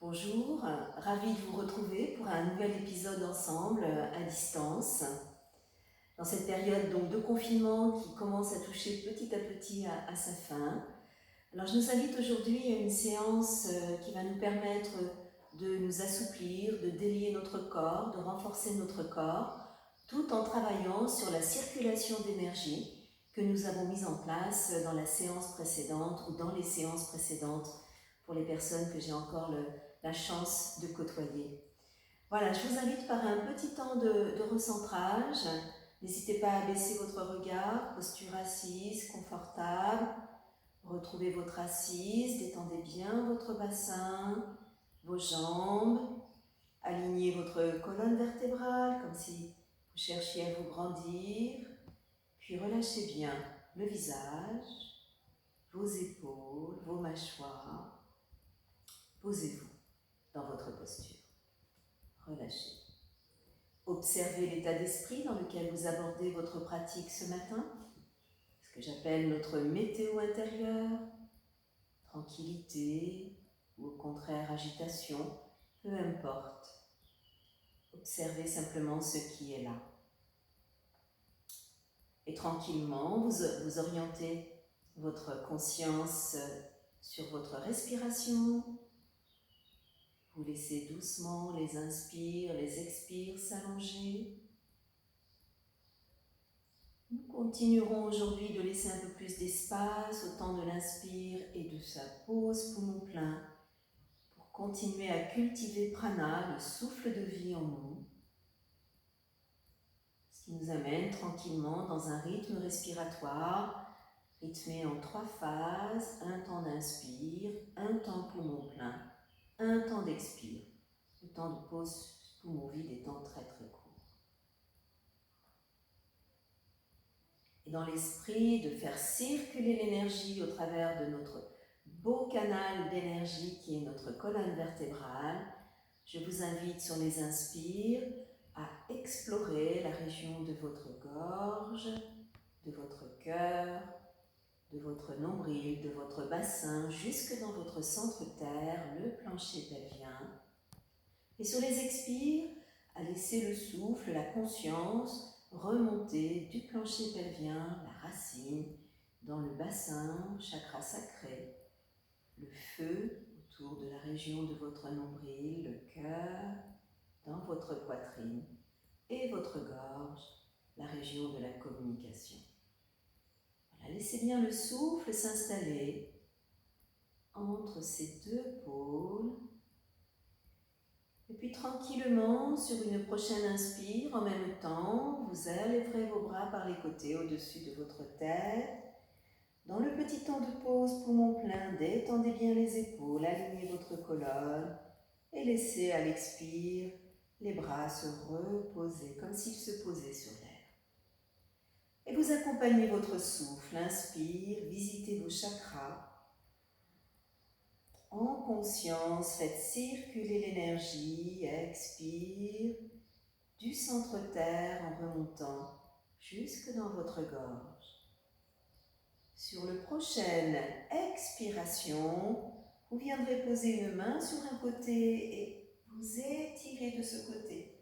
Bonjour, ravie de vous retrouver pour un nouvel épisode ensemble à distance. Dans cette période donc de confinement qui commence à toucher petit à petit à sa fin. Alors je nous invite aujourd'hui à une séance qui va nous permettre de nous assouplir, de délier notre corps, de renforcer notre corps, tout en travaillant sur la circulation d'énergie que nous avons mise en place dans la séance précédente ou dans les séances précédentes pour les personnes que j'ai encore la chance de côtoyer. Voilà, je vous invite par un petit temps de recentrage. N'hésitez pas à baisser votre regard, posture assise, confortable. Retrouvez votre assise, détendez bien votre bassin, vos jambes. Alignez votre colonne vertébrale comme si vous cherchiez à vous grandir. Puis relâchez bien le visage, vos épaules, vos mâchoires. Posez-vous dans votre posture. Relâchez. Observez l'état d'esprit dans lequel vous abordez votre pratique ce matin, ce que j'appelle notre météo intérieure, tranquillité ou au contraire agitation, peu importe. Observez simplement ce qui est là. Et tranquillement, vous orientez votre conscience sur votre respiration. Vous laissez doucement les inspires, les expires s'allonger. Nous continuerons aujourd'hui de laisser un peu plus d'espace au temps de l'inspire et de sa pause poumon plein pour continuer à cultiver prana, le souffle de vie en nous, ce qui nous amène tranquillement dans un rythme respiratoire rythmé en 3 phases, un temps d'inspire, un temps poumon plein, un temps d'expire, le temps de pause poumon vide étant très très court. Et dans l'esprit de faire circuler l'énergie au travers de notre beau canal d'énergie qui est notre colonne vertébrale, je vous invite sur les inspires à explorer la région de votre gorge, de votre cœur, de votre nombril, de votre bassin, jusque dans votre centre-terre, le plancher pelvien. Et sur les expires, à laisser le souffle, la conscience remonter du plancher pelvien, la racine, dans le bassin, chakra sacré, le feu autour de la région de votre nombril, le cœur, dans votre poitrine et votre gorge, la région de la communication. Voilà, laissez bien le souffle s'installer entre ces deux pôles. Et puis tranquillement, sur une prochaine inspire, en même temps, vous élèverez vos bras par les côtés au-dessus de votre tête. Dans le petit temps de pause, poumon plein, détendez bien les épaules, alignez votre colonne et laissez à l'expire les bras se reposer comme s'ils se posaient sur l'air. Et vous accompagnez votre souffle, inspire, visitez vos chakras. En conscience, faites circuler l'énergie, expire, du centre-terre en remontant jusque dans votre gorge. Sur la prochaine expiration, vous viendrez poser une main sur un côté et vous étirez de ce côté.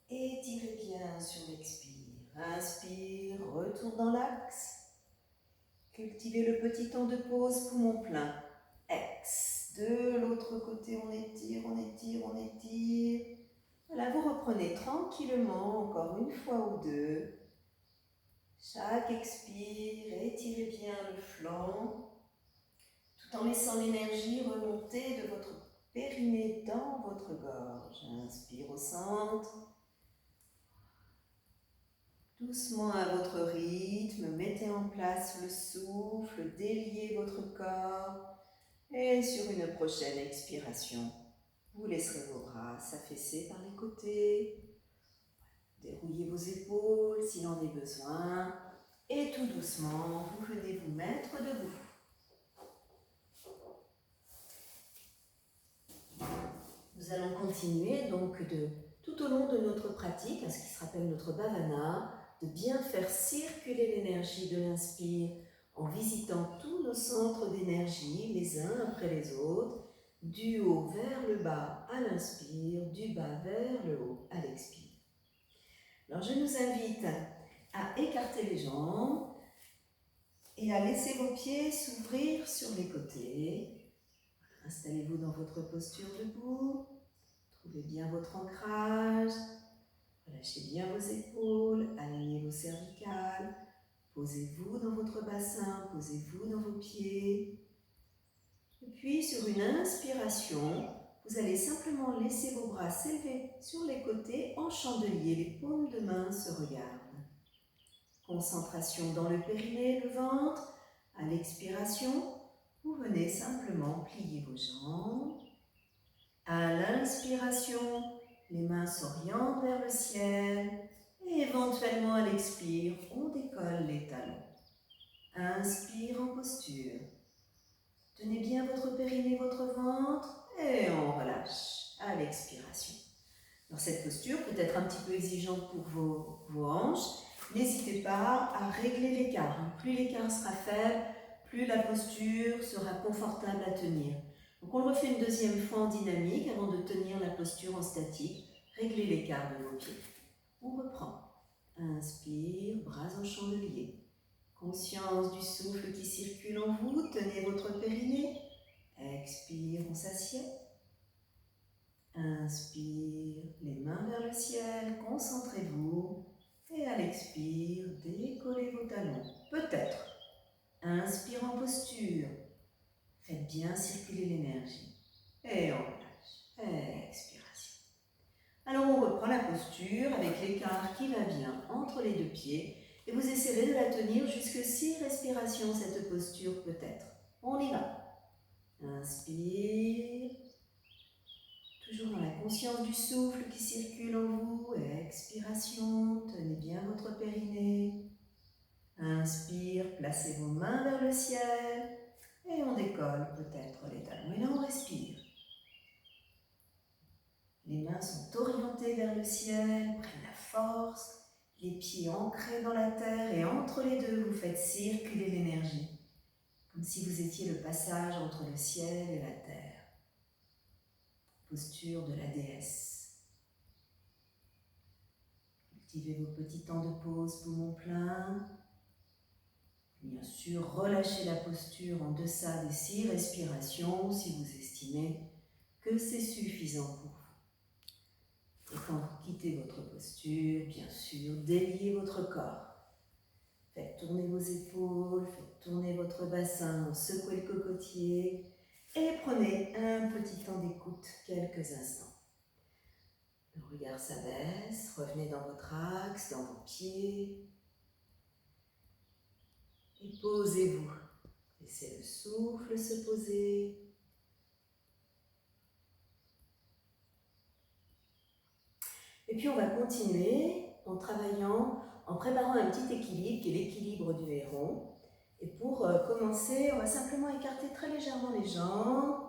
Étirez bien sur l'expire. Inspire, retour dans l'axe. Cultivez le petit temps de pause, poumon plein. Ex. De l'autre côté, on étire, on étire, on étire. Voilà, vous reprenez tranquillement, encore une fois ou deux. Chaque expire, étirez bien le flanc, tout en laissant l'énergie remonter de votre périnée dans votre gorge. Inspire au centre. Doucement à votre rythme, mettez en place le souffle, déliez votre corps. Et sur une prochaine expiration, vous laisserez vos bras s'affaisser par les côtés. Dérouillez vos épaules s'il en est besoin. Et tout doucement, vous venez vous mettre debout. Nous allons continuer donc tout au long de notre pratique, à ce qui se rappelle notre bhavana, de bien faire circuler l'énergie de l'inspire en visitant tous nos centres d'énergie, les uns après les autres, du haut vers le bas à l'inspire, du bas vers le haut à l'expire. Alors je nous invite à écarter les jambes et à laisser vos pieds s'ouvrir sur les côtés. Installez-vous dans votre posture debout, trouvez bien votre ancrage, relâchez bien vos épaules, alignez vos cervicales, posez-vous dans votre bassin, posez-vous dans vos pieds. Et puis sur une inspiration, vous allez simplement laisser vos bras s'élever sur les côtés en chandelier, les paumes de main se regardent. Concentration dans le périnée, le ventre. À l'expiration, vous venez simplement plier vos jambes. À l'inspiration, les mains s'orientent vers le ciel. Et éventuellement à l'expire, on décolle les talons. Inspire en posture. Tenez bien votre périnée, votre ventre et on relâche à l'expiration. Alors cette posture peut être un petit peu exigeante pour vos hanches. N'hésitez pas à régler l'écart. Plus l'écart sera faible, plus la posture sera confortable à tenir. Donc on le refait une deuxième fois en dynamique avant de tenir la posture en statique. Réglez l'écart de vos pieds. On reprend. Inspire, bras en chandelier. Conscience du souffle qui circule en vous. Tenez votre périnée. Expire, on s'assied. Inspire, les mains vers le ciel, concentrez-vous. Et à l'expire, décollez vos talons. Peut-être. Inspire en posture. Faites bien circuler l'énergie. Et on relâche. Expiration. Alors on reprend la posture avec l'écart qui va bien entre les deux pieds. Et vous essayerez de la tenir jusque 6 respirations, cette posture peut-être. On y va. Inspire. Toujours dans la conscience du souffle qui circule en vous. Expiration, tenez bien votre périnée. Inspire, placez vos mains vers le ciel. Et on décolle peut-être les talons. Et là, on respire. Les mains sont orientées vers le ciel, prennent la force. Les pieds ancrés dans la terre. Et entre les deux, vous faites circuler l'énergie. Comme si vous étiez le passage entre le ciel et la terre. Posture de la déesse. Cultivez vos petits temps de pause, poumon plein. Bien sûr, relâchez la posture en deçà des 6 respirations si vous estimez que c'est suffisant pour vous. Et quand vous quittez votre posture, bien sûr, déliez votre corps. Faites tourner vos épaules, faites tourner votre bassin, secouez le cocotier et prenez un petit temps d'écoute, quelques instants. Le regard s'abaisse, revenez dans votre axe, dans vos pieds. Et posez-vous. Laissez le souffle se poser. Et puis on va continuer en travaillant, en préparant un petit équilibre qui est l'équilibre du héron. Et pour commencer, on va simplement écarter très légèrement les jambes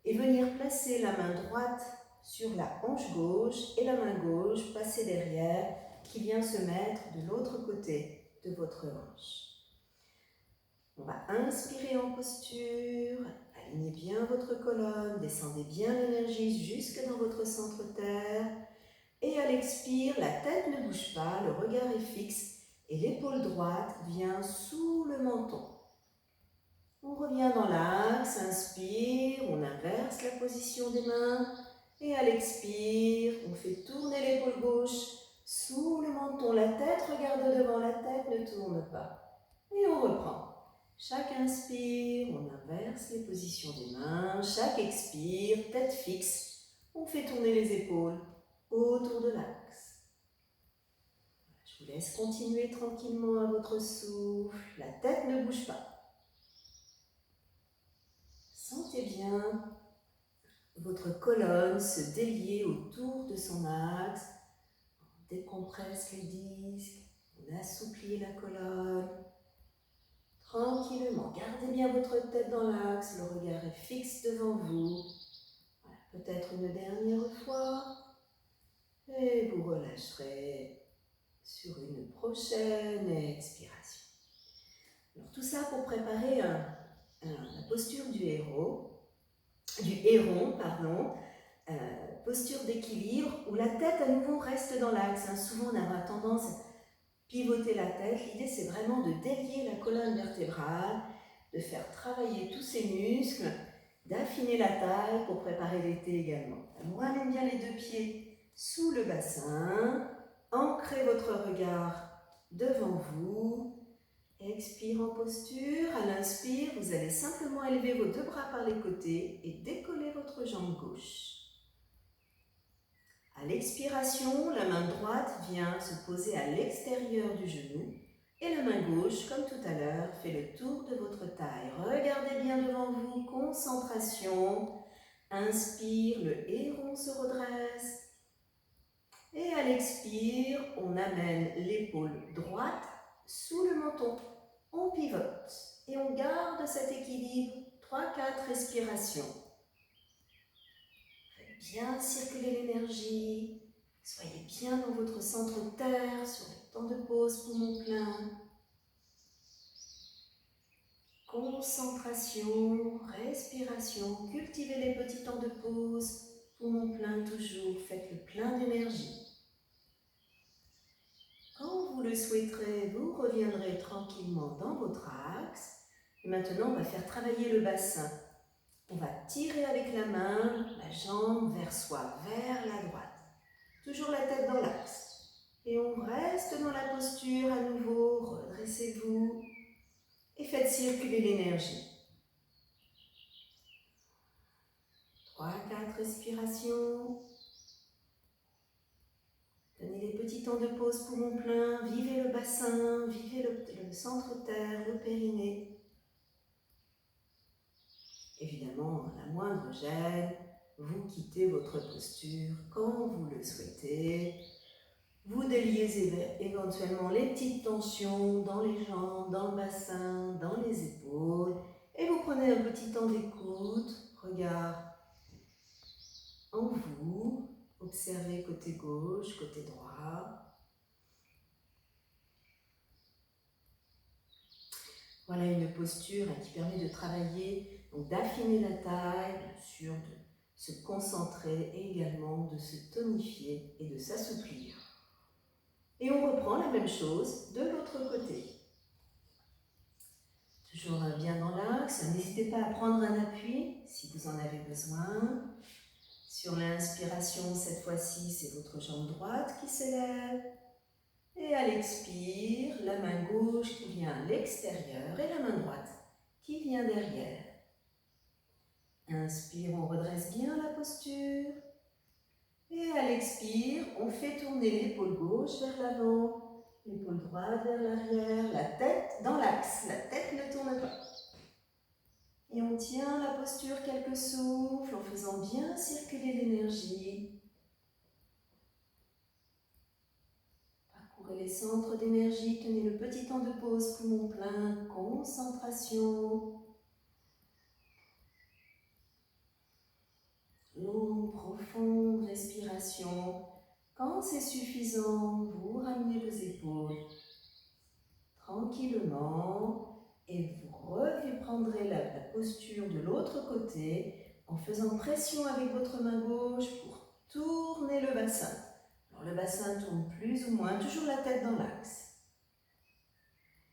et venir placer la main droite sur la hanche gauche et la main gauche passer derrière qui vient se mettre de l'autre côté de votre hanche. On va inspirer en posture, alignez bien votre colonne, descendez bien l'énergie jusque dans votre centre terre. Et à l'expire, la tête ne bouge pas, le regard est fixe et l'épaule droite vient sous le menton. On revient dans l'axe, inspire, on inverse la position des mains. Et à l'expire, on fait tourner l'épaule gauche sous le menton. La tête regarde devant, la tête ne tourne pas. Et on reprend. Chaque inspire, on inverse les positions des mains. Chaque expire, tête fixe, on fait tourner les épaules autour de l'axe. Je vous laisse continuer tranquillement à votre souffle. La tête ne bouge pas. Sentez bien votre colonne se délier autour de son axe. On décompresse les disques, on assouplit la colonne. Tranquillement, gardez bien votre tête dans l'axe, le regard est fixe devant vous. Voilà, peut-être une dernière fois. Et vous relâcherez sur une prochaine expiration. Alors tout ça pour préparer la posture du héros. du héron, pardon, posture d'équilibre où la tête à nouveau reste dans l'axe. Souvent on a tendance à pivoter la tête. L'idée c'est vraiment de délier la colonne vertébrale, de faire travailler tous ces muscles, d'affiner la taille pour préparer l'été également. Alors, amenez bien les deux pieds sous le bassin, ancrez votre regard devant vous. Expire en posture. À l'inspire, vous allez simplement élever vos deux bras par les côtés et décoller votre jambe gauche. À l'expiration, la main droite vient se poser à l'extérieur du genou et la main gauche, comme tout à l'heure, fait le tour de votre taille. Regardez bien devant vous, concentration. Inspire, le héron se redresse. Et à l'expire, on amène l'épaule droite sous le menton. On pivote et on garde cet équilibre. 3-4 respirations. Faites bien circuler l'énergie. Soyez bien dans votre centre terre, sur le temps de pause, poumon plein. Concentration, respiration. Cultivez les petits temps de pause, poumon plein toujours. Faites le plein d'énergie. Quand vous le souhaiterez, vous reviendrez tranquillement dans votre axe. Et maintenant, on va faire travailler le bassin. On va tirer avec la main, la jambe vers soi, vers la droite. Toujours la tête dans l'axe. Et on reste dans la posture à nouveau. Redressez-vous et faites circuler l'énergie. 3-4 respirations. Donnez les petits temps de pause, poumon plein. Vivez le bassin, vivez le centre terre, le périnée. Évidemment, la moindre gêne, vous quittez votre posture quand vous le souhaitez. Vous déliez éventuellement les petites tensions dans les jambes, dans le bassin, dans les épaules. Et vous prenez un petit temps d'écoute, regard en vous. Observez côté gauche, côté droit. Voilà une posture qui permet de travailler, donc d'affiner la taille, bien sûr, de se concentrer et également de se tonifier et de s'assouplir. Et on reprend la même chose de l'autre côté. Toujours bien dans l'axe. N'hésitez pas à prendre un appui si vous en avez besoin. Sur l'inspiration, cette fois-ci, c'est votre jambe droite qui s'élève. Et à l'expire, la main gauche qui vient à l'extérieur et la main droite qui vient derrière. Inspire, on redresse bien la posture. Et à l'expire, on fait tourner l'épaule gauche vers l'avant, l'épaule droite vers l'arrière, la tête dans l'axe, la tête ne tourne pas. Et on tient la posture quelques souffles en faisant bien circuler l'énergie. Parcourez les centres d'énergie, tenez le petit temps de pause, poumon plein, concentration. Longue, profonde respiration. Quand c'est suffisant, vous ramenez vos épaules tranquillement et vous reprendrez la posture de l'autre côté en faisant pression avec votre main gauche pour tourner le bassin. Alors le bassin tourne plus ou moins, toujours la tête dans l'axe.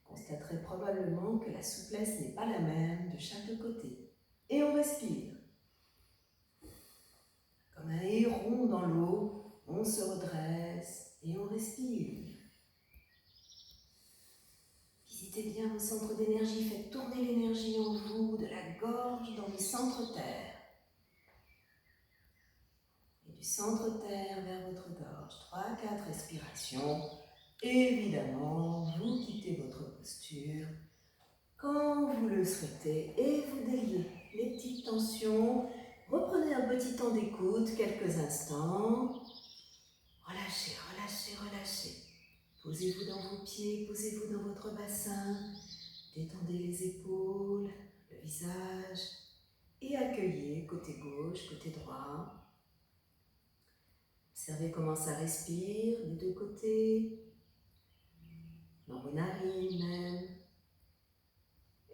Vous constaterez probablement que la souplesse n'est pas la même de chaque côté. Et on respire. Comme un héron dans l'eau, on se redresse et on respire. Visitez bien vos centres d'énergie, faites tourner l'énergie en vous, de la gorge dans le centre terre. Et du centre terre vers votre gorge. 3-4 respirations. Évidemment, vous quittez votre posture quand vous le souhaitez et vous déliez les petites tensions. Reprenez un petit temps d'écoute, quelques instants. Relâchez, relâchez, relâchez. Posez-vous dans vos pieds, posez-vous dans votre bassin. Détendez les épaules, le visage et accueillez côté gauche, côté droit. Observez comment ça respire des deux côtés, dans vos narines même.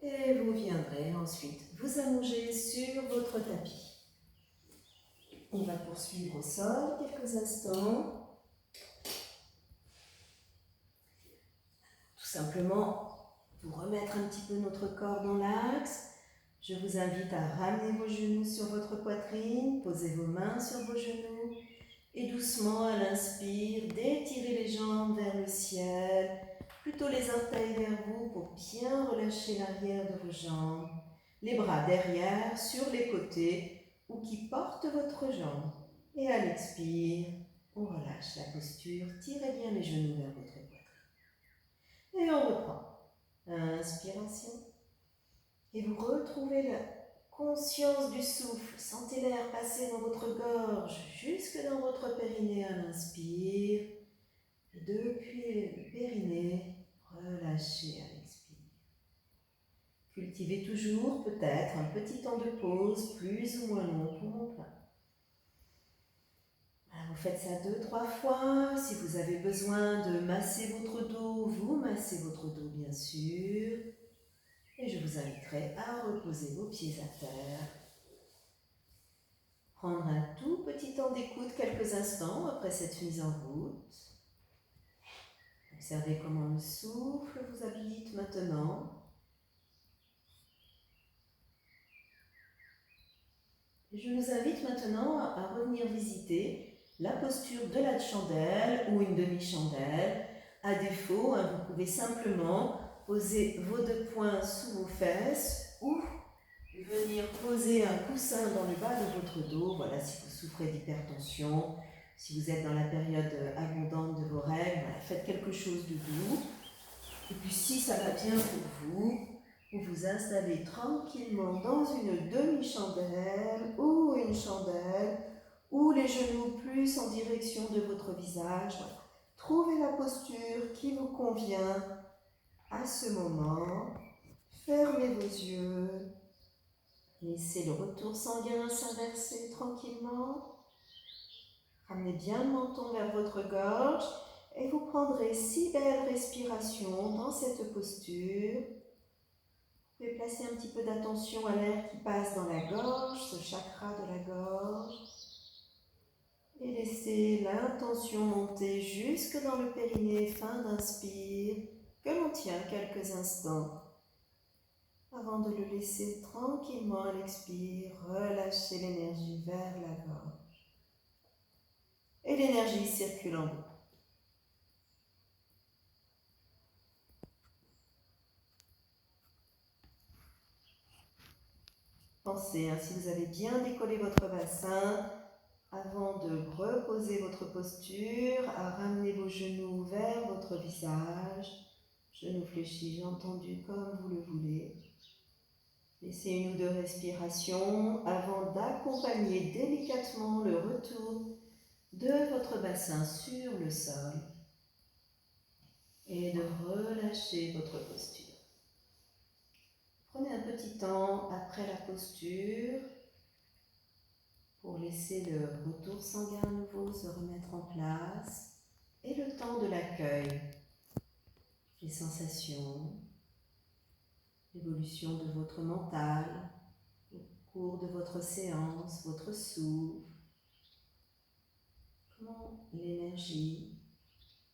Et vous viendrez ensuite vous allonger sur votre tapis. On va poursuivre au sol quelques instants. Tout simplement, pour remettre un petit peu notre corps dans l'axe, je vous invite à ramener vos genoux sur votre poitrine, poser vos mains sur vos genoux et doucement à l'inspire, d'étirer les jambes vers le ciel, plutôt les orteils vers vous pour bien relâcher l'arrière de vos jambes, les bras derrière, sur les côtés ou qui portent votre jambe. Et à l'expire, on relâche la posture, tirez bien les genoux vers votre poitrine. Et on reprend. Inspiration. Et vous retrouvez la conscience du souffle. Sentez l'air passer dans votre gorge, jusque dans votre périnée à l'inspire. Et depuis le périnée, relâchez à l'expire. Cultivez toujours peut-être un petit temps de pause, plus ou moins long pour mon plein. Vous faites ça 2-3 fois. Si vous avez besoin de masser votre dos, vous massez votre dos bien sûr. Et je vous inviterai à reposer vos pieds à terre. Prendre un tout petit temps d'écoute quelques instants après cette mise en route. Observez comment le souffle vous habite maintenant. Et je vous invite maintenant à revenir visiter la posture de la chandelle ou une demi-chandelle. À défaut, vous pouvez simplement poser vos 2 poings sous vos fesses ou venir poser un coussin dans le bas de votre dos. Voilà, si vous souffrez d'hypertension, si vous êtes dans la période abondante de vos règles, voilà, faites quelque chose de doux. Et puis si ça va bien pour vous, vous vous installez tranquillement dans une demi-chandelle ou une chandelle, ou les genoux plus en direction de votre visage. Voilà. Trouvez la posture qui vous convient à ce moment. Fermez vos yeux. Laissez le retour sanguin s'inverser tranquillement. Ramenez bien le menton vers votre gorge et vous prendrez 6 belles respirations dans cette posture. Vous pouvez placer un petit peu d'attention à l'air qui passe dans la gorge, ce chakra de la gorge. Et laissez l'intention monter jusque dans le périnée, fin d'inspire, que l'on tient quelques instants. Avant de le laisser tranquillement à l'expire, relâchez l'énergie vers la gorge. Et l'énergie circule en vous. Pensez, si vous avez bien décollé votre bassin, avant de reposer votre posture, à ramener vos genoux vers votre visage. Genoux fléchis, j'ai entendu comme vous le voulez. Laissez 1 ou 2 respirations avant d'accompagner délicatement le retour de votre bassin sur le sol et de relâcher votre posture. Prenez un petit temps après la posture pour laisser le retour sanguin à nouveau se remettre en place et le temps de l'accueil, les sensations, l'évolution de votre mental au cours de votre séance, votre souffle, comment l'énergie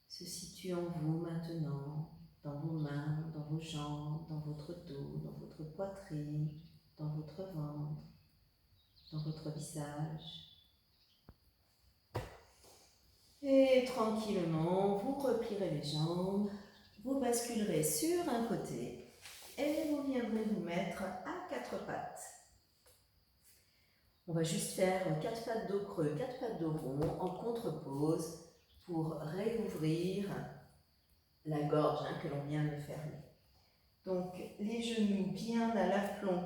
se situe en vous maintenant, dans vos mains, dans vos jambes, dans votre dos, dans votre poitrine, dans votre ventre, dans votre visage. Et tranquillement, vous replierez les jambes, vous basculerez sur un côté et vous viendrez vous mettre à 4 pattes. On va juste faire 4 pattes dos creux, 4 pattes dos rond en contre-pose pour réouvrir la gorge que l'on vient de fermer. Donc les genoux bien à l'aplomb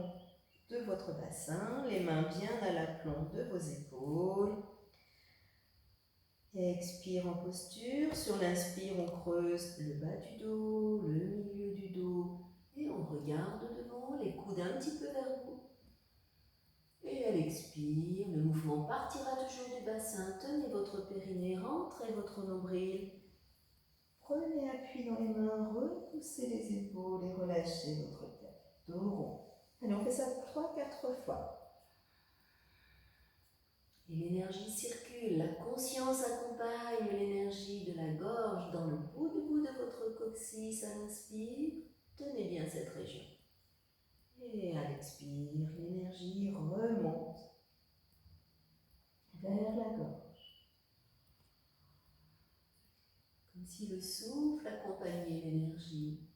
de votre bassin, les mains bien à l'aplomb de vos épaules. Et expire en posture. Sur l'inspire, on creuse le bas du dos, le milieu du dos et on regarde devant, les coudes un petit peu vers vous. Et à l'expire, le mouvement partira toujours du bassin. Tenez votre périnée, rentrez votre nombril. Prenez appui dans les mains, repoussez les épaules et relâchez votre tête. Dos rond. Allez, on fait ça 3-4 fois. Et l'énergie circule, la conscience accompagne l'énergie de la gorge dans le bout de votre coccyx à l'inspire. Tenez bien cette région. Et à l'expire, l'énergie remonte vers la gorge. Comme si le souffle accompagnait l'énergie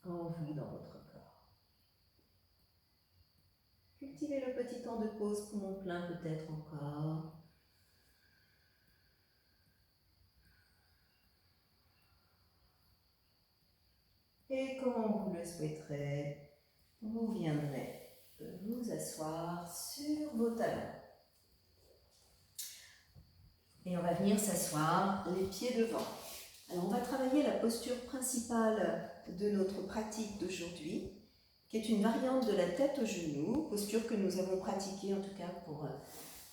en vous dans votre corps. Cultivez le petit temps de pause, poumon plein peut-être encore. Et quand vous le souhaiterez, vous viendrez vous asseoir sur vos talons. Et on va venir s'asseoir les pieds devant. Alors on va travailler la posture principale de notre pratique d'aujourd'hui, qui est une variante de la tête aux genoux, posture que nous avons pratiquée en tout cas pour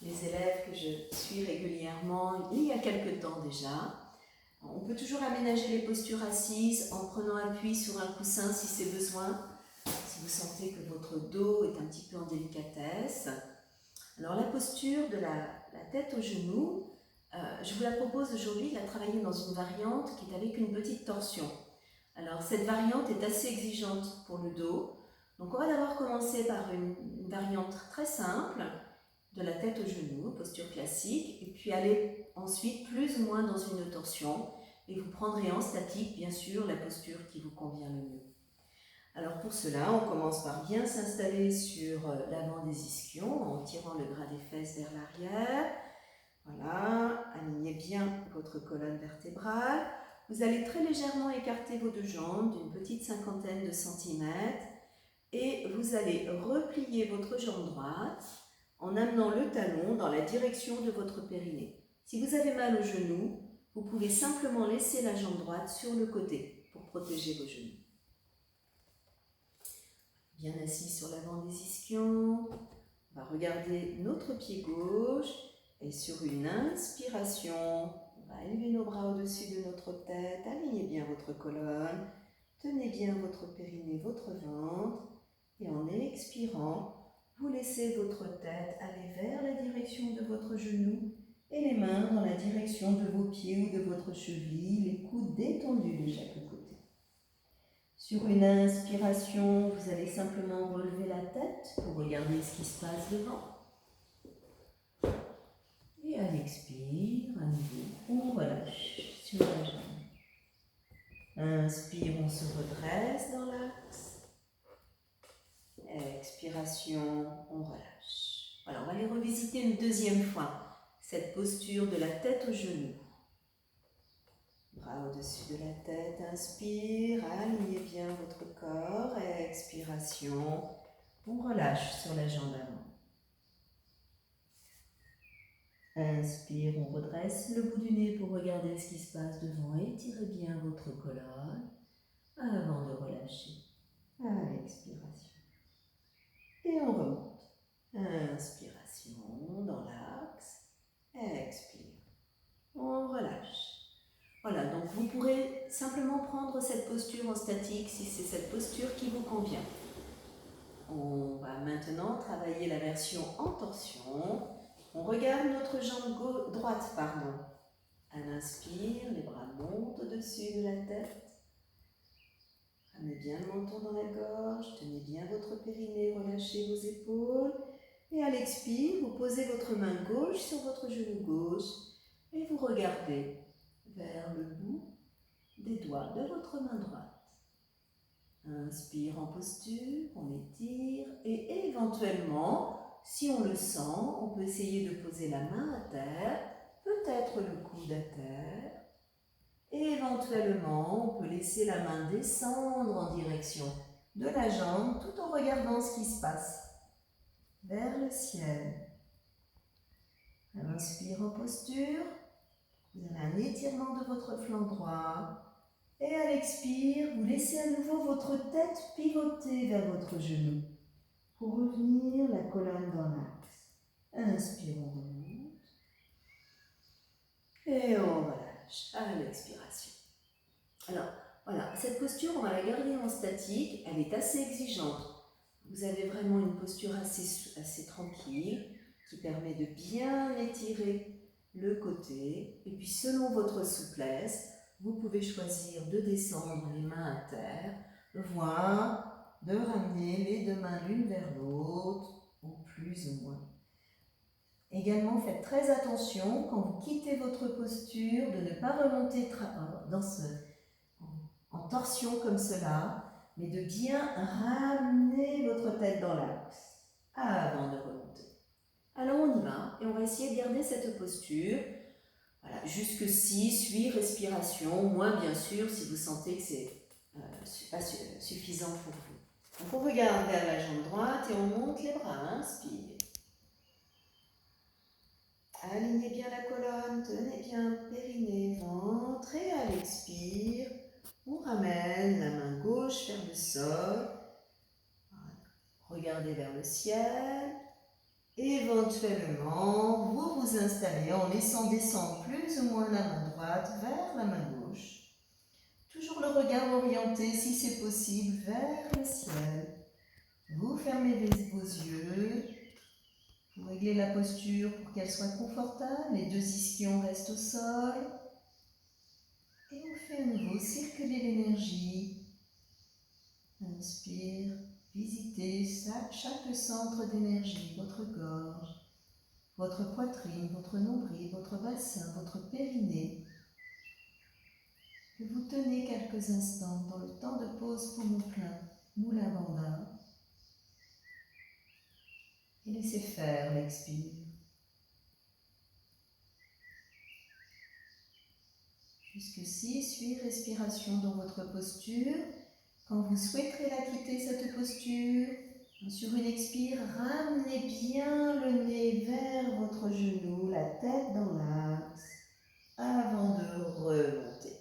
les élèves que je suis régulièrement il y a quelque temps déjà. On peut toujours aménager les postures assises en prenant appui sur un coussin si c'est besoin, si vous sentez que votre dos est un petit peu en délicatesse. Alors la posture de la tête aux genoux, je vous la propose aujourd'hui de la travailler dans une variante qui est avec une petite torsion. Alors cette variante est assez exigeante pour le dos, donc on va d'abord commencer par une variante très simple de la tête aux genoux, posture classique, et puis aller ensuite plus ou moins dans une torsion, et vous prendrez en statique, bien sûr, la posture qui vous convient le mieux. Alors pour cela, on commence par bien s'installer sur l'avant des ischions, en tirant le gras des fesses vers l'arrière. Voilà, alignez bien votre colonne vertébrale. Vous allez très légèrement écarter vos deux jambes d'une petite cinquantaine de centimètres, et vous allez replier votre jambe droite en amenant le talon dans la direction de votre périnée. Si vous avez mal au genou, vous pouvez simplement laisser la jambe droite sur le côté pour protéger vos genoux. Bien assis sur l'avant des ischions, on va regarder notre pied gauche et sur une inspiration, on va élever nos bras au-dessus de notre tête, alignez bien votre colonne, tenez bien votre périnée, votre ventre, et en expirant, vous laissez votre tête aller vers la direction de votre genou et les mains dans la direction de vos pieds ou de votre cheville, les coudes détendus de chaque côté. Sur une inspiration, vous allez simplement relever la tête pour regarder ce qui se passe devant. Et à l'expire, à nouveau, on relâche sur la jambe. Inspire, on se redresse dans l'axe. Expiration, on relâche. Voilà, on va aller revisiter une deuxième fois cette posture de la tête aux genoux. Bras au-dessus de la tête, inspire, alignez bien votre corps. Expiration, on relâche sur la jambe avant. Inspire, on redresse le bout du nez pour regarder ce qui se passe devant. Étirez bien votre colonne avant de relâcher. À l'expiration. Et on remonte. Inspiration dans l'axe. Expire. On relâche. Voilà, donc vous pourrez simplement prendre cette posture en statique si c'est cette posture qui vous convient. On va maintenant travailler la version en torsion. On regarde notre jambe droite. À l'inspire, les bras montent au-dessus de la tête. Ramenez bien le menton dans la gorge, tenez bien votre périnée, relâchez vos épaules. Et à l'expire, vous posez votre main gauche sur votre genou gauche et vous regardez vers le bout des doigts de votre main droite. Inspire en posture, on étire et éventuellement, si on le sent, on peut essayer de poser la main à terre, peut-être le coude à terre. Et éventuellement, on peut laisser la main descendre en direction de la jambe tout en regardant ce qui se passe vers le ciel. Inspire en posture. Vous avez un étirement de votre flanc droit. Et à l'expire, vous laissez à nouveau votre tête pivoter vers votre genou pour revenir la colonne dans l'axe. Inspire, on remonte. Et on relâche à l'expiration. Alors, voilà, cette posture, on va la garder en statique. Elle est assez exigeante. Vous avez vraiment une posture assez tranquille. qui permet de bien étirer le côté. Et puis selon votre souplesse, vous pouvez choisir de descendre les mains à terre, voire de ramener les deux mains l'une vers l'autre, ou plus ou moins. Également, faites très attention quand vous quittez votre posture de ne pas remonter en torsion comme cela, mais de bien ramener votre tête dans l'axe avant de remonter. Alors on y va et on va essayer de garder cette posture. Voilà, jusque 6, 8 respirations, moins bien sûr si vous sentez que c'est pas suffisant pour vous. Donc on regarde vers la jambe droite et on monte les bras, inspire. Alignez bien la colonne, tenez bien le périnée, ventre et à l'expire, on ramène la main gauche vers le sol. Voilà. Regardez vers le ciel. Éventuellement, vous vous installez en laissant descendre plus ou moins la main droite vers la main gauche. Toujours le regard orienté, si c'est possible, vers le ciel. Vous fermez vos yeux. Vous réglez la posture pour qu'elle soit confortable. Les deux ischions restent au sol. Et on fait à nouveau circuler l'énergie. Inspire. Visitez chaque centre d'énergie, votre gorge, votre poitrine, votre nombril, votre bassin, votre périnée. Que vous tenez quelques instants dans le temps de pause poumon plein, Mula Bandha. Et laissez faire l'expire. Jusque 6, 8 respirations dans votre posture. Quand vous souhaiterez la quitter, cette posture, sur une expire, ramenez bien le nez vers votre genou, la tête dans l'axe, avant de remonter.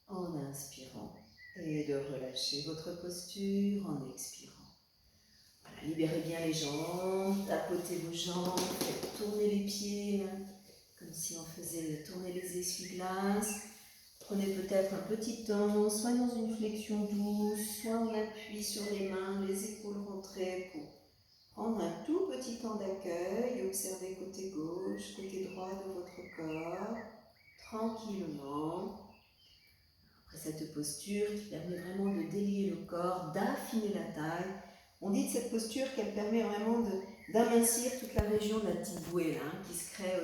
En inspirant et de relâcher votre posture en expirant. Voilà, libérez bien les jambes, tapotez vos jambes, faites tourner les pieds, comme si on faisait tourner les essuie-glaces. Prenez peut-être un petit temps, soit dans une flexion douce, soit en appui sur les mains, les épaules rentrées pour prendre un tout petit temps d'accueil. Observez côté gauche, côté droit de votre corps, tranquillement. Après cette posture qui permet vraiment de délier le corps, d'affiner la taille, on dit de cette posture qu'elle permet vraiment d'amincir toute la région de la petite bouée qui se crée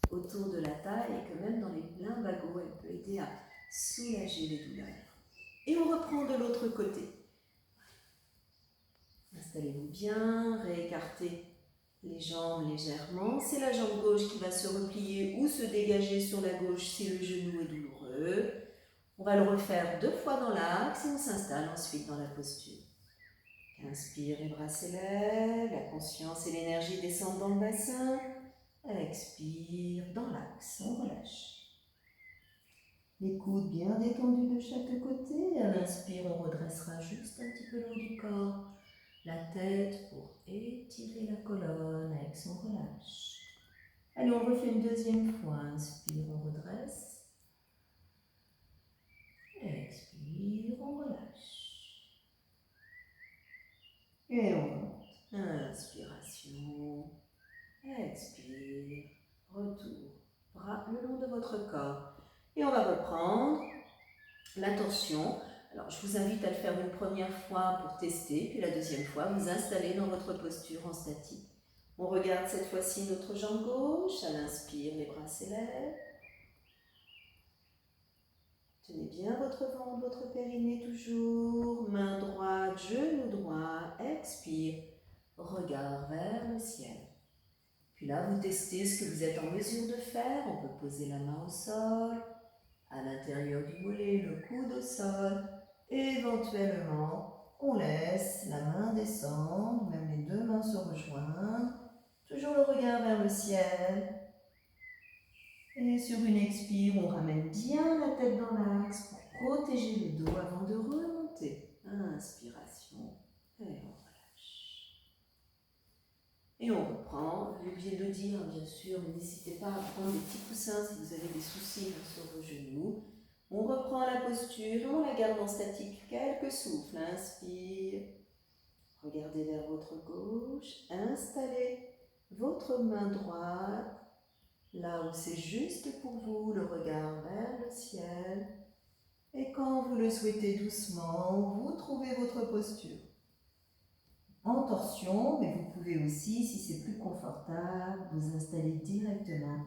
autour de la taille et que même dans les lumbagos, elle peut aider à soulager les douleurs. Et on reprend de l'autre côté. Installez-vous bien, réécartez les jambes légèrement. C'est la jambe gauche qui va se replier ou se dégager sur la gauche si le genou est douloureux. On va le refaire 2 fois dans l'axe et on s'installe ensuite dans la posture. Inspire, les bras s'élèvent, la conscience et l'énergie descendent dans le bassin. Expire, dans l'axe, on relâche. Les coudes bien détendus de chaque côté. À l'inspire, on redressera juste un petit peu le haut du corps. La tête pour étirer la colonne. Ex, on relâche. Allez, on refait une deuxième fois. Inspire, on redresse. Expire, on relâche. Et on remonte. Inspiration. Expire. Retour. Bras le long de votre corps. Et on va reprendre la torsion. Alors, je vous invite à le faire une première fois pour tester, puis la deuxième fois, vous installez dans votre posture en statique. On regarde cette fois-ci notre jambe gauche. À l'inspire, les bras s'élèvent. Tenez bien votre ventre, votre périnée toujours. Main droite, genou droit. Expire. Regard vers le ciel. Puis là, vous testez ce que vous êtes en mesure de faire. On peut poser la main au sol, à l'intérieur du mollet, le coude au sol. Éventuellement, on laisse la main descendre, même les deux mains se rejoindre. Toujours le regard vers le ciel. Et sur une expire, on ramène bien la tête dans l'axe pour protéger le dos avant de remonter. Inspiration et on relâche. Et on reprend. J'ai oublié de le dire, bien sûr, mais n'hésitez pas à prendre des petits coussins si vous avez des soucis sur vos genoux. On reprend la posture et on la garde en statique. Quelques souffles. Inspire. Regardez vers votre gauche. Installez votre main droite, là où c'est juste pour vous, le regard vers le ciel. Et quand vous le souhaitez doucement, vous trouvez votre posture. En torsion, mais vous pouvez aussi, si c'est plus confortable, vous installer directement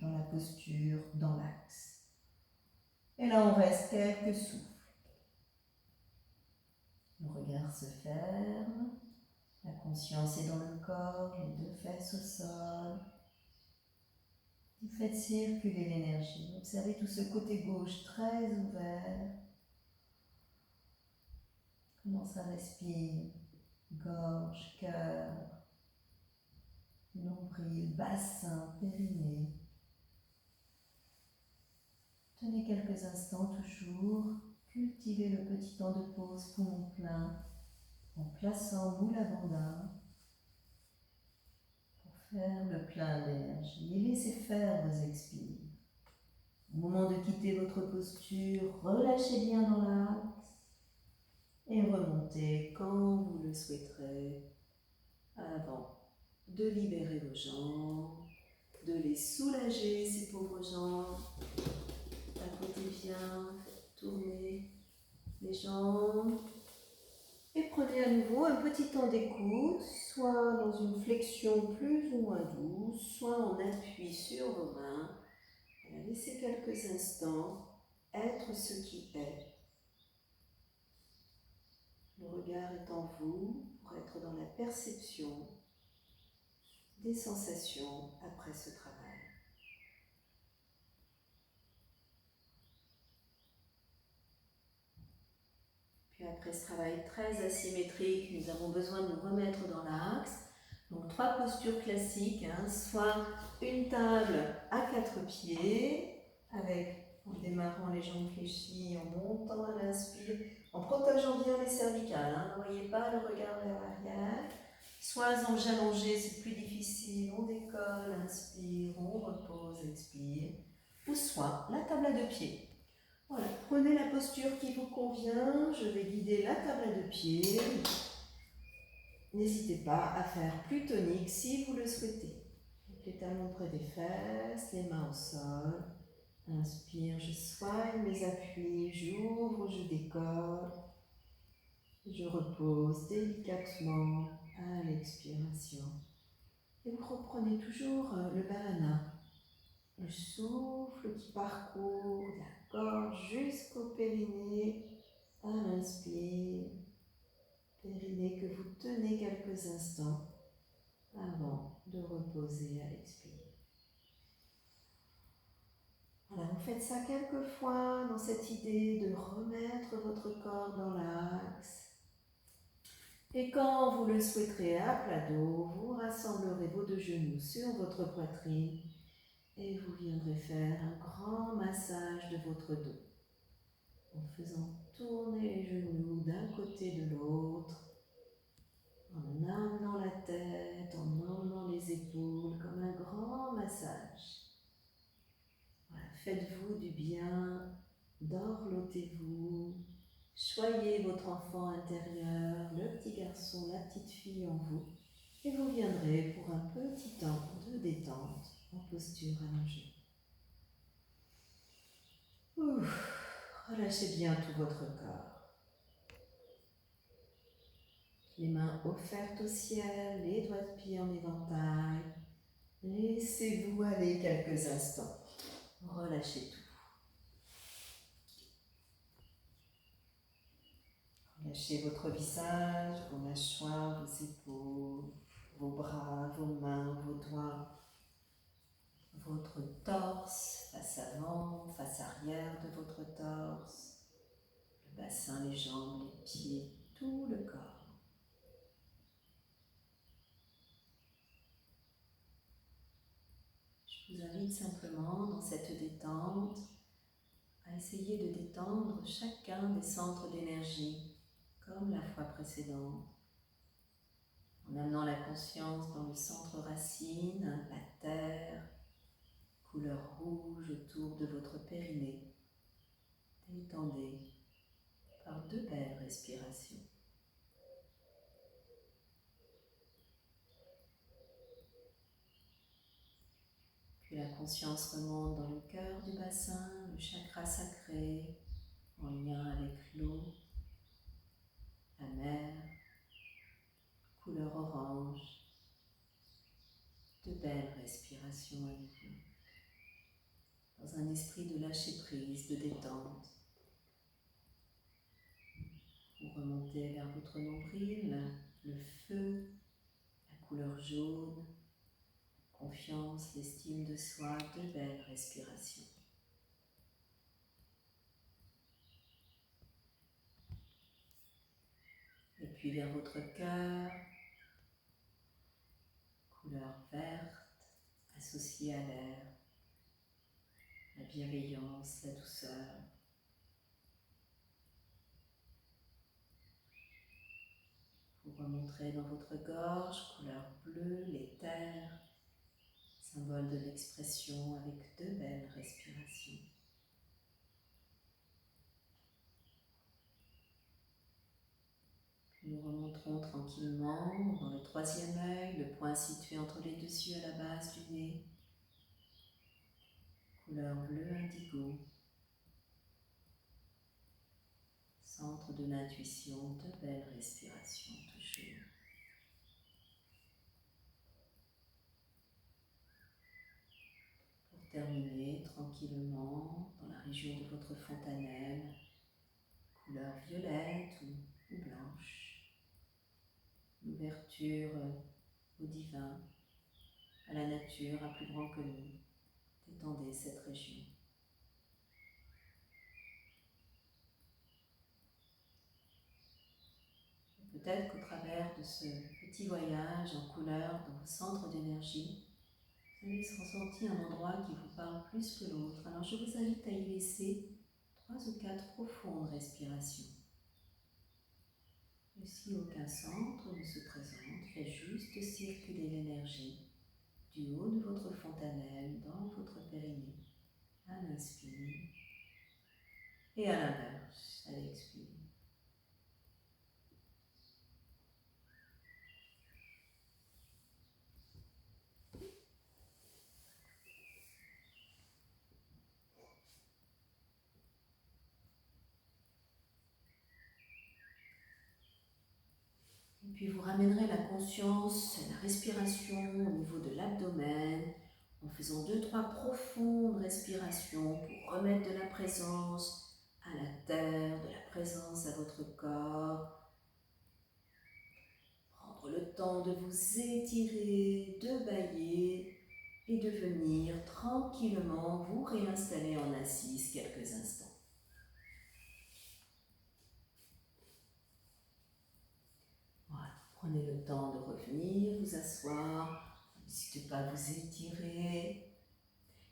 dans la posture, dans l'axe. Et là, on reste quelques souffles. Le regard se ferme, la conscience est dans le corps, les deux fesses au sol. Vous faites circuler l'énergie. Observez tout ce côté gauche très ouvert. Comment ça respire. Gorge, cœur, nombril, bassin, périnée. Tenez quelques instants toujours. Cultivez le petit temps de pause poumon plein en plaçant moule bandha pour faire le plein d'énergie et laissez faire vos expires. Au moment de quitter votre posture, relâchez bien dans l'axe et remontez quand vous le souhaiterez avant de libérer vos jambes, de les soulager, ces pauvres jambes. Tapotez bien, tournez les jambes et prenez à nouveau un petit temps d'écoute, soit dans une flexion plus ou moins douce, soit en appui sur vos mains. Laissez quelques instants être ce qui est. Le regard est en vous pour être dans la perception des sensations après ce travail. Puis après ce travail très asymétrique, nous avons besoin de nous remettre dans l'axe. Donc 3 postures classiques, soit une table à 4 pieds, en démarrant les jambes fléchies, en montant à l'inspire, en protégeant bien les cervicales, n'envoyez pas le regard vers l'arrière. Soit en allongé, c'est plus difficile, on décolle, inspire, on repose, expire. Ou soit la table à 2 pieds. Voilà, prenez la posture qui vous convient, je vais guider la table à 2 pieds. N'hésitez pas à faire plus tonique si vous le souhaitez. Les talons près des fesses, les mains au sol. Inspire, je soigne mes appuis, j'ouvre, je décolle. Je repose délicatement à l'expiration. Et vous reprenez toujours le Bhavana. Le souffle qui parcourt la gorge jusqu'au périnée à l'inspire. Périnée que vous tenez quelques instants avant de reposer à l'expire. Voilà, vous faites ça quelques fois dans cette idée de remettre votre corps dans l'axe. Et quand vous le souhaiterez à plat dos, vous rassemblerez vos 2 genoux sur votre poitrine et vous viendrez faire un grand massage de votre dos en faisant tourner les genoux d'un côté de l'autre, en amenant la tête, en emmenant les épaules comme un grand massage. Voilà, faites-vous du bien, dorlotez-vous, choyez votre enfant intérieur, le petit garçon, la petite fille en vous, et vous viendrez pour un petit temps de détente en posture allongée. Relâchez bien tout votre corps. Les mains offertes au ciel, les doigts de pied en éventail. Laissez-vous aller quelques instants. Relâchez tout. Relâchez votre visage, vos mâchoires, vos épaules, vos bras, vos mains, vos doigts. Votre torse, face avant, face arrière de votre torse. Le bassin, les jambes, les pieds, tout le corps. Je vous invite simplement dans cette détente à essayer de détendre chacun des centres d'énergie, comme la fois précédente, en amenant la conscience dans le centre racine, la terre, couleur rouge autour de votre périnée. Détendez par 2 belles respirations. Puis la conscience remonte dans le cœur du bassin, le chakra sacré, en lien avec l'eau, la mer, couleur orange. De belles respirations à nouveau, dans un esprit de lâcher prise, de détente. Vous remontez vers votre nombril, le feu, la couleur jaune, confiance, l'estime de soi, de belles respirations. Et puis vers votre cœur, couleur verte, associée à l'air, la bienveillance, la douceur. Vous remonterez dans votre gorge, couleur bleue, l'éther, symbole de l'expression avec de belles respirations. Puis nous remonterons tranquillement dans le troisième œil, le point situé entre les deux yeux à la base du nez, couleur bleu indigo, centre de l'intuition, de belles respirations toujours. Pour terminer tranquillement dans la région de votre fontanelle, couleur violette ou blanche, une ouverture au divin, à la nature, à plus grand que nous. Détendez cette région. Peut-être qu'au travers de ce petit voyage en couleur dans vos centres d'énergie, vous allez ressentir un endroit qui vous parle plus que l'autre. Alors je vous invite à y laisser 3 ou 4 profondes respirations. Et si aucun centre ne se présente, faites juste circuler l'énergie du haut de votre fontanelle dans votre périnée à l'inspire et à l'inverse à l'expire. Et puis vous ramènerez la conscience et la respiration au niveau de l'abdomen en faisant 2-3 profondes respirations pour remettre de la présence à la terre, de la présence à votre corps. Prendre le temps de vous étirer, de bâiller et de venir tranquillement vous réinstaller en assise quelques instants. Prenez le temps de revenir, vous asseoir, n'hésitez pas à vous étirer.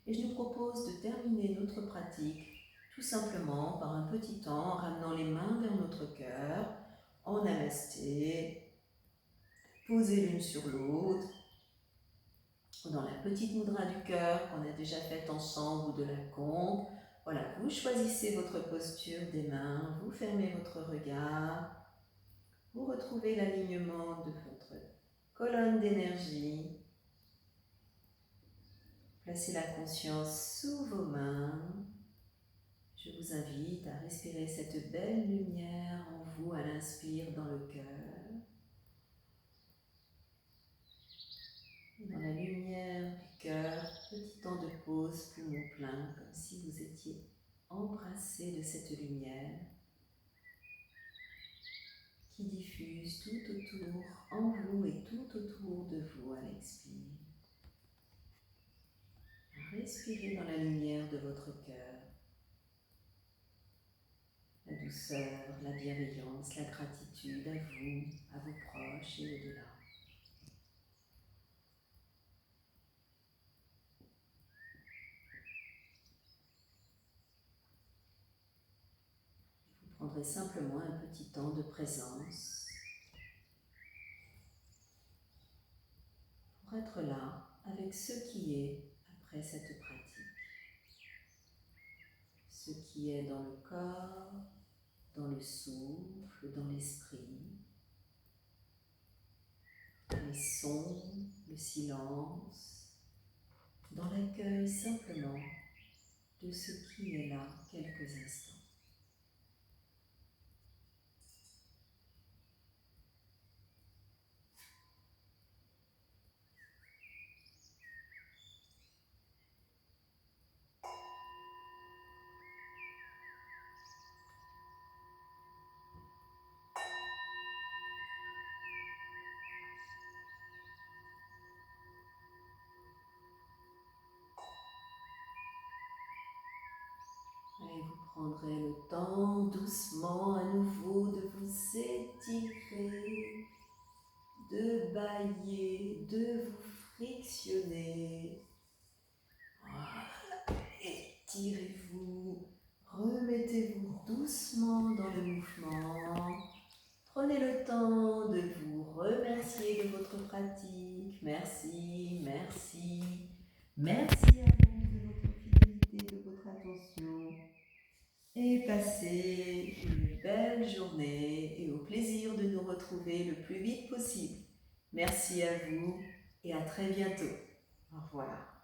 Et je nous propose de terminer notre pratique tout simplement par un petit temps en ramenant les mains vers notre cœur, en namasté, posées l'une sur l'autre, dans la petite mudra du cœur qu'on a déjà faite ensemble ou de la conque. Voilà, vous choisissez votre posture des mains, vous fermez votre regard. Vous retrouvez l'alignement de votre colonne d'énergie. Placez la conscience sous vos mains. Je vous invite à respirer cette belle lumière en vous à l'inspire dans le cœur. Et dans la lumière du cœur, petit temps de pause, poumon plein, comme si vous étiez embrassé de cette lumière qui diffuse tout autour, en vous et tout autour de vous à l'expire. Respirez dans la lumière de votre cœur. La douceur, la bienveillance, la gratitude à vos proches et au-delà. Vous prendrez simplement un petit temps de présence pour être là avec ce qui est après cette pratique. Ce qui est dans le corps, dans le souffle, dans l'esprit, les sons, le silence, dans l'accueil libérer simplement de ce qui est là quelques instants. Et vous prendrez le temps doucement à nouveau de vous étirer, de bâiller, de vous frictionner. Voilà. Étirez-vous, remettez-vous doucement dans le mouvement. Prenez le temps de vous remercier de votre pratique. Merci, merci. Merci à vous de votre fidélité, de votre attention. Et passez une belle journée et au plaisir de nous retrouver le plus vite possible. Merci à vous et à très bientôt. Au revoir.